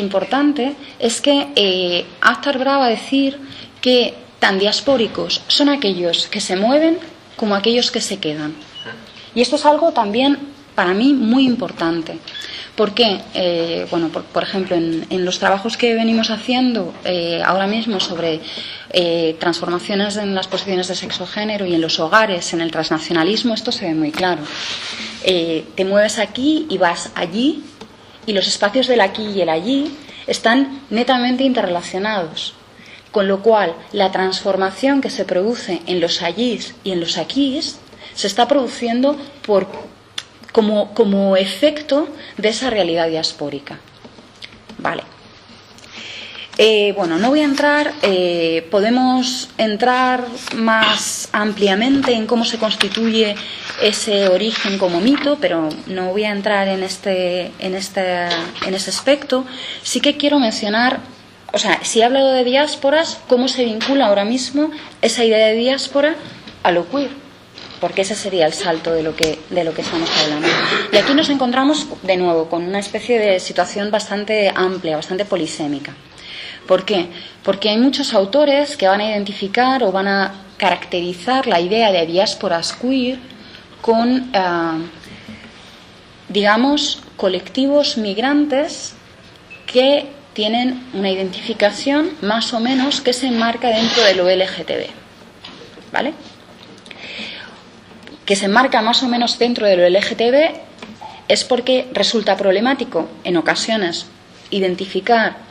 importante es que Akhtar Brah va a decir que tan diaspóricos son aquellos que se mueven como aquellos que se quedan. Y esto es algo también para mí muy importante. Porque, por ejemplo, en los trabajos que venimos haciendo ahora mismo sobre transformaciones en las posiciones de sexo-género y en los hogares, en el transnacionalismo, esto se ve muy claro. Te mueves aquí y vas allí, y los espacios del aquí y el allí están netamente interrelacionados. Con lo cual, la transformación que se produce en los allís y en los aquís se está produciendo como efecto de esa realidad diaspórica. Vale. No voy a entrar, podemos entrar más ampliamente en cómo se constituye ese origen como mito, pero no voy a entrar en ese aspecto. Sí que quiero mencionar, si he hablado de diásporas, cómo se vincula ahora mismo esa idea de diáspora a lo queer, porque ese sería el salto de lo que estamos hablando. Y aquí nos encontramos de nuevo con una especie de situación bastante amplia, bastante polisémica. ¿Por qué? Porque hay muchos autores que van a identificar o van a caracterizar la idea de diásporas queer con, colectivos migrantes que tienen una identificación más o menos que se enmarca dentro de lo LGTB. ¿Vale? Que se enmarca más o menos dentro de lo LGTB es porque resulta problemático en ocasiones identificar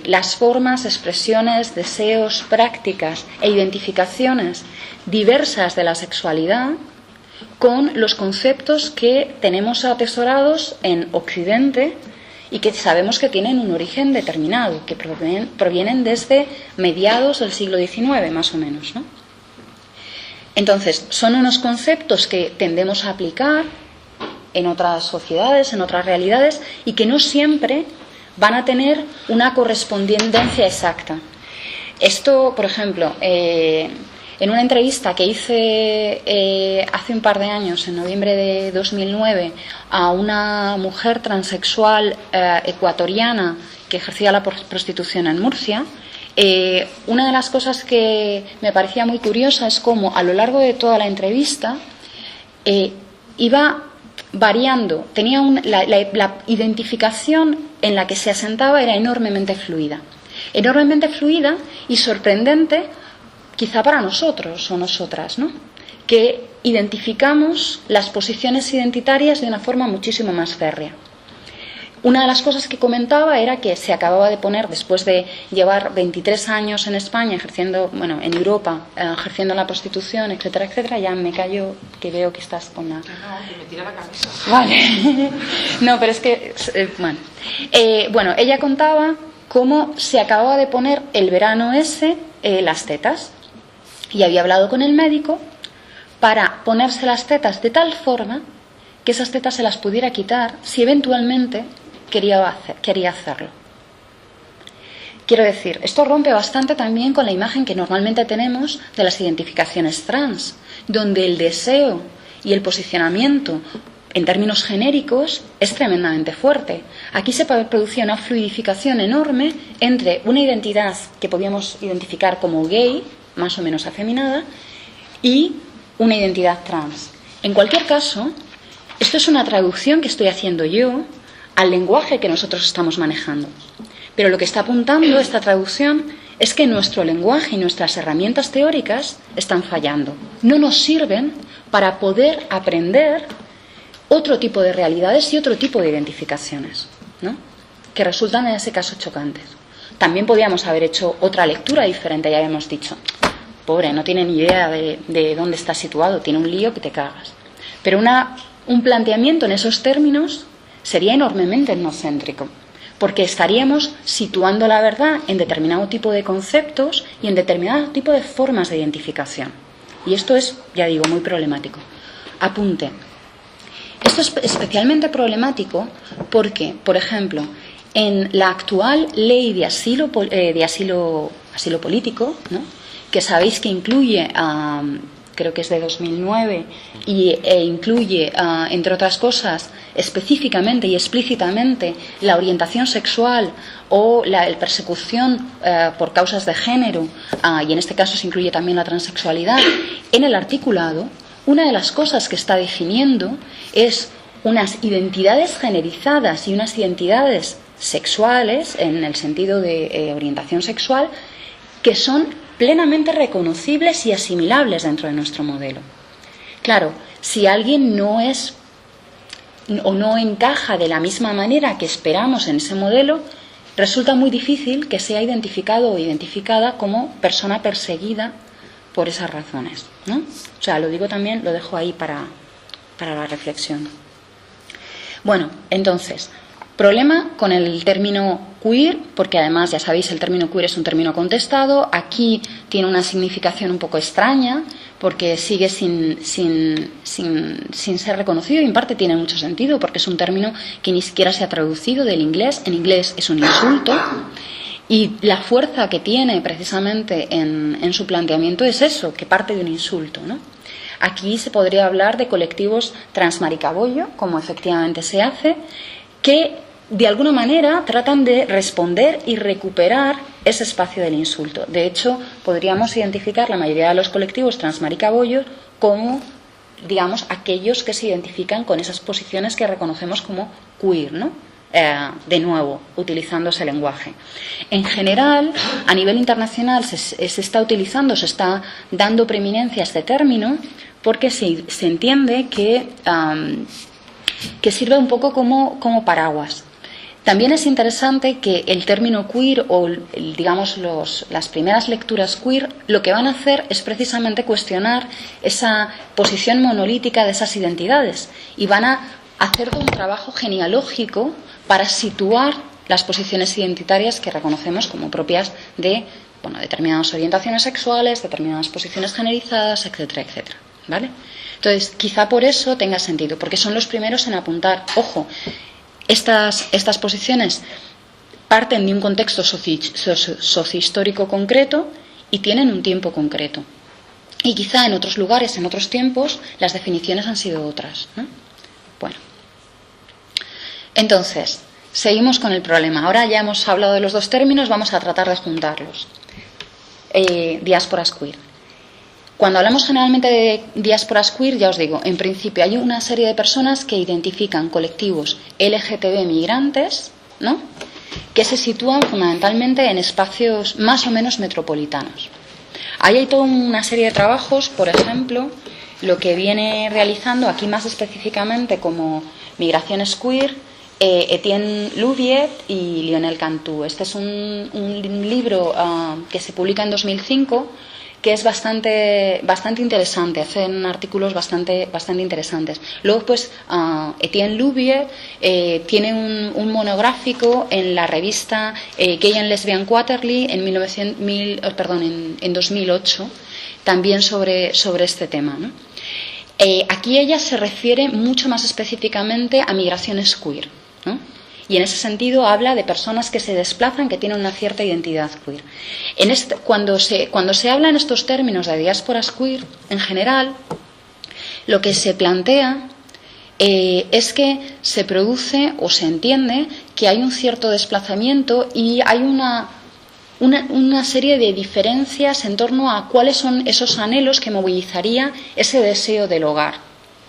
las formas, expresiones, deseos, prácticas e identificaciones diversas de la sexualidad con los conceptos que tenemos atesorados en Occidente y que sabemos que tienen un origen determinado, que provienen desde mediados del siglo XIX, más o menos, ¿no? Entonces, son unos conceptos que tendemos a aplicar en otras sociedades, en otras realidades, y que no siempre van a tener una correspondencia exacta. Esto, por ejemplo, en una entrevista que hice hace un par de años, en noviembre de 2009, a una mujer transexual ecuatoriana que ejercía la prostitución en Murcia, una de las cosas que me parecía muy curiosa es cómo a lo largo de toda la entrevista iba variando, tenía la identificación en la que se asentaba era enormemente fluida y sorprendente quizá para nosotros o nosotras, ¿no? Que identificamos las posiciones identitarias de una forma muchísimo más férrea. Una de las cosas que comentaba era que se acababa de poner, después de llevar 23 años en España ejerciendo, en Europa, ejerciendo la prostitución, etcétera, etcétera. Ya me callo, que veo que estás con la... No, que me tira la camisa. Vale. No, pero es que... ella contaba cómo se acababa de poner el verano ese las tetas. Y había hablado con el médico para ponerse las tetas de tal forma que esas tetas se las pudiera quitar si eventualmente quería hacerlo. Quiero decir, esto rompe bastante también con la imagen que normalmente tenemos de las identificaciones trans, donde el deseo y el posicionamiento en términos genéricos es tremendamente fuerte. Aquí se producía una fluidificación enorme entre una identidad que podíamos identificar como gay, más o menos afeminada, y una identidad trans. En cualquier caso, esto es una traducción que estoy haciendo yo al lenguaje que nosotros estamos manejando. Pero lo que está apuntando esta traducción es que nuestro lenguaje y nuestras herramientas teóricas están fallando. No nos sirven para poder aprender otro tipo de realidades y otro tipo de identificaciones, ¿no? Que resultan en ese caso chocantes. También podíamos haber hecho otra lectura diferente, ya habíamos dicho. Pobre, no tiene ni idea de dónde está situado, tiene un lío que te cagas. Pero un planteamiento en esos términos sería enormemente etnocéntrico, porque estaríamos situando la verdad en determinado tipo de conceptos y en determinado tipo de formas de identificación. Y esto es, ya digo, muy problemático. Apunte. Esto es especialmente problemático porque, por ejemplo, en la actual ley de asilo político, ¿no? Que sabéis que incluye creo que es de 2009, e incluye, entre otras cosas, específicamente y explícitamente la orientación sexual o la persecución por causas de género, y en este caso se incluye también la transexualidad, en el articulado, una de las cosas que está definiendo es unas identidades generizadas y unas identidades sexuales, en el sentido de orientación sexual, que son plenamente reconocibles y asimilables dentro de nuestro modelo. Claro, si alguien no es o no encaja de la misma manera que esperamos en ese modelo, resulta muy difícil que sea identificado o identificada como persona perseguida por esas razones, ¿no? O sea, lo digo también, lo dejo ahí para la reflexión. Bueno, entonces, problema con el término queer, porque además, ya sabéis, el término queer es un término contestado. Aquí tiene una significación un poco extraña, porque sigue sin ser reconocido, y en parte tiene mucho sentido, porque es un término que ni siquiera se ha traducido del inglés. En inglés es un insulto, y la fuerza que tiene precisamente en su planteamiento es eso, que parte de un insulto, ¿no? Aquí se podría hablar de colectivos transmaricabollo, como efectivamente se hace, que de alguna manera tratan de responder y recuperar ese espacio del insulto. De hecho, podríamos identificar la mayoría de los colectivos transmaricabollos como, digamos, aquellos que se identifican con esas posiciones que reconocemos como queer, ¿no? De nuevo, utilizando ese lenguaje. En general, a nivel internacional se está utilizando, se está dando preeminencia a este término, porque se entiende que sirve un poco como paraguas. También es interesante que el término queer o, digamos, las primeras lecturas queer lo que van a hacer es precisamente cuestionar esa posición monolítica de esas identidades, y van a hacer un trabajo genealógico para situar las posiciones identitarias que reconocemos como propias de, bueno, determinadas orientaciones sexuales, determinadas posiciones generizadas, etcétera, etcétera, ¿vale? Entonces, quizá por eso tenga sentido, porque son los primeros en apuntar, ojo, estas posiciones parten de un contexto sociohistórico concreto y tienen un tiempo concreto. Y quizá en otros lugares, en otros tiempos, las definiciones han sido otras, ¿no? Bueno. Entonces, seguimos con el problema. Ahora ya hemos hablado de los dos términos, vamos a tratar de juntarlos. Diásporas queer. Cuando hablamos generalmente de diásporas queer, ya os digo, en principio hay una serie de personas que identifican colectivos LGTB migrantes, ¿no?, que se sitúan fundamentalmente en espacios más o menos metropolitanos. Ahí hay toda una serie de trabajos, por ejemplo, lo que viene realizando aquí más específicamente como migraciones queer, Etienne Louviet y Lionel Cantu. Este es un libro que se publica en 2005, que es bastante interesante, hacen artículos bastante interesantes. Luego, pues, Etienne Louviet tiene un monográfico en la revista Gay and Lesbian Quarterly en 2008, también sobre este tema, ¿no? Aquí ella se refiere mucho más específicamente a migraciones queer, ¿no? Y en ese sentido habla de personas que se desplazan, que tienen una cierta identidad queer. Cuando se habla en estos términos de diásporas queer, en general, lo que se plantea es que se produce o se entiende que hay un cierto desplazamiento y hay una serie de diferencias en torno a cuáles son esos anhelos que movilizaría ese deseo del hogar,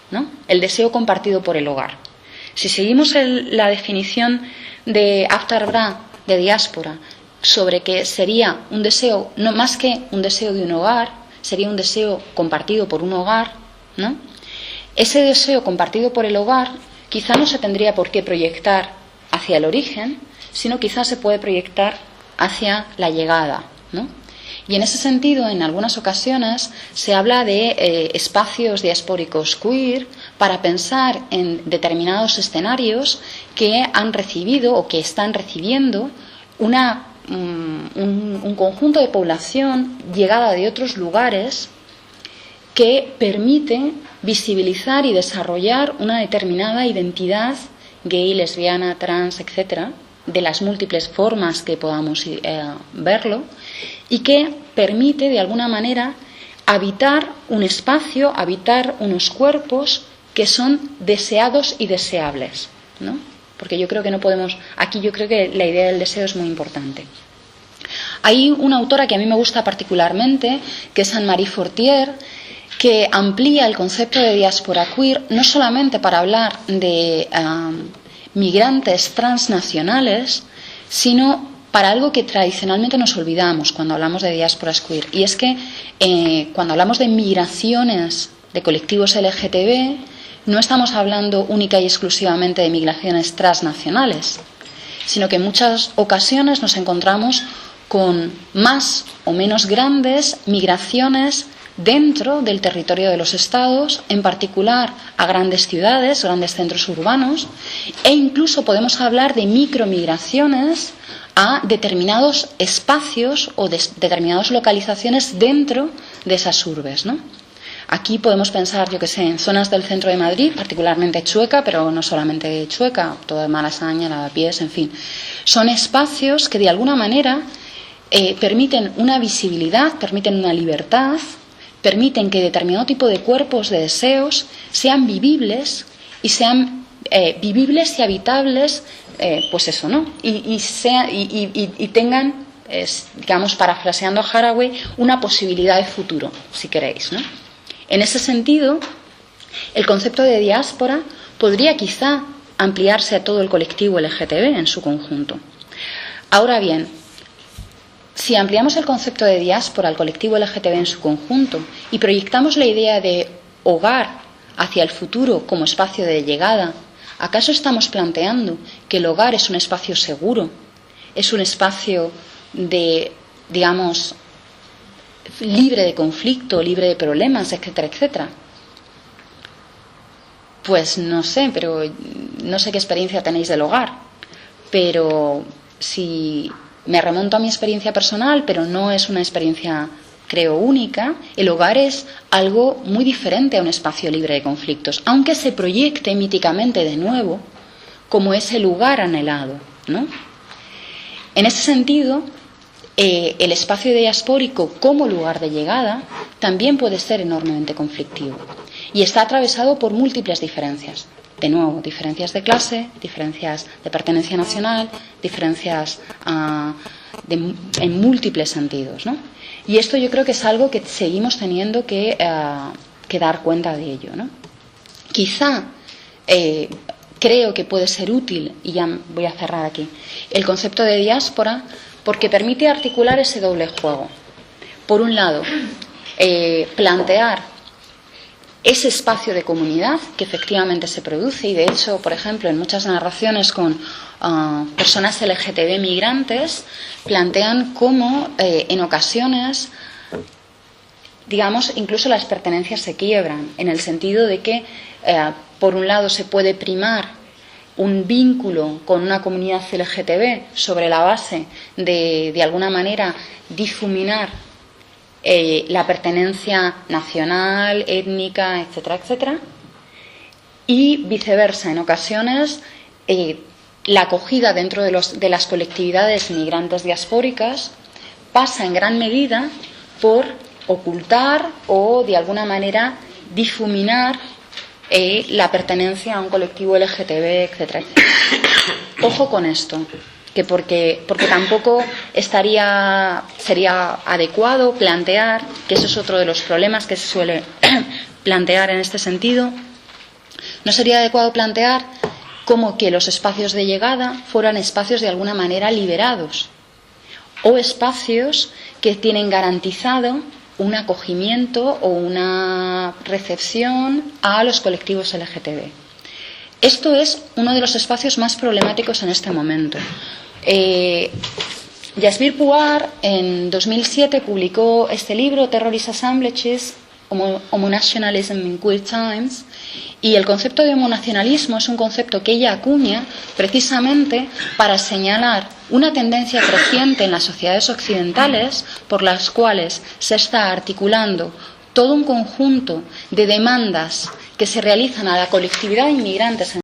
¿no? El deseo compartido por el hogar. Si seguimos la definición de Aftar Bra de diáspora sobre que sería un deseo, no más que un deseo de un hogar, sería un deseo compartido por un hogar, ¿no? Ese deseo compartido por el hogar quizá no se tendría por qué proyectar hacia el origen, sino quizá se puede proyectar hacia la llegada, ¿no? Y en ese sentido, en algunas ocasiones, se habla de espacios diaspóricos queer para pensar en determinados escenarios que han recibido o que están recibiendo un conjunto de población llegada de otros lugares que permite visibilizar y desarrollar una determinada identidad gay, lesbiana, trans, etcétera, de las múltiples formas que podamos verlo, y que permite de alguna manera habitar un espacio, habitar unos cuerpos que son deseados y deseables, ¿no? Porque yo creo que no podemos... Aquí yo creo que la idea del deseo es muy importante. Hay una autora que a mí me gusta particularmente, que es Anne-Marie Fortier, que amplía el concepto de diáspora queer no solamente para hablar de migrantes transnacionales, sino para algo que tradicionalmente nos olvidamos cuando hablamos de diásporas queer. Y es que cuando hablamos de migraciones de colectivos LGTB, no estamos hablando única y exclusivamente de migraciones transnacionales, sino que en muchas ocasiones nos encontramos con más o menos grandes migraciones dentro del territorio de los estados, en particular a grandes ciudades, grandes centros urbanos, e incluso podemos hablar de micromigraciones a determinados espacios o determinadas localizaciones dentro de esas urbes, ¿no? Aquí podemos pensar, yo que sé, en zonas del centro de Madrid, particularmente Chueca, pero no solamente Chueca, toda Malasaña, Lavapiés, en fin. Son espacios que de alguna manera permiten una visibilidad, permiten una libertad, permiten que determinado tipo de cuerpos de deseos sean vivibles y sean vivibles y habitables, pues eso, ¿no? Y tengan, digamos, parafraseando a Haraway, una posibilidad de futuro, si queréis, ¿no? En ese sentido, el concepto de diáspora podría quizá ampliarse a todo el colectivo LGTB en su conjunto. Ahora bien, si ampliamos el concepto de diáspora al colectivo LGTB en su conjunto y proyectamos la idea de hogar hacia el futuro como espacio de llegada, ¿acaso estamos planteando que el hogar es un espacio seguro? ¿Es un espacio de, digamos, libre de conflicto, libre de problemas, etcétera, etcétera? Pues no sé, pero no sé qué experiencia tenéis del hogar, pero si me remonto a mi experiencia personal, pero no es una experiencia, creo, única, el hogar es algo muy diferente a un espacio libre de conflictos, aunque se proyecte míticamente de nuevo como ese lugar anhelado, ¿no? En ese sentido, el espacio diaspórico como lugar de llegada también puede ser enormemente conflictivo y está atravesado por múltiples diferencias. De nuevo, diferencias de clase, diferencias de pertenencia nacional, diferencias en múltiples sentidos, ¿no? Y esto yo creo que es algo que seguimos teniendo que dar cuenta de ello, ¿no? Quizá creo que puede ser útil, y ya voy a cerrar aquí, el concepto de diáspora, porque permite articular ese doble juego. Por un lado, plantear ese espacio de comunidad que efectivamente se produce, y de hecho, por ejemplo, en muchas narraciones con personas LGTB migrantes, plantean cómo en ocasiones, digamos, incluso las pertenencias se quiebran, en el sentido de que, por un lado, se puede primar un vínculo con una comunidad LGTB sobre la base de alguna manera, difuminar la pertenencia nacional, étnica, etcétera, etcétera, y viceversa. En ocasiones, la acogida dentro de las colectividades migrantes diaspóricas pasa en gran medida por ocultar o, de alguna manera, difuminar la pertenencia a un colectivo LGTB, etcétera, etcétera. Ojo con esto, que porque tampoco sería adecuado plantear, que eso es otro de los problemas que se suele plantear en este sentido, no sería adecuado plantear como que los espacios de llegada fueran espacios de alguna manera liberados o espacios que tienen garantizado un acogimiento o una recepción a los colectivos LGTB. Esto es uno de los espacios más problemáticos en este momento. Jasbir Puar en 2007 publicó este libro, Terrorist Assemblages, Homonationalism in Queer Times, y el concepto de homonacionalismo es un concepto que ella acuña precisamente para señalar una tendencia creciente en las sociedades occidentales por las cuales se está articulando todo un conjunto de demandas que se realizan a la colectividad de inmigrantes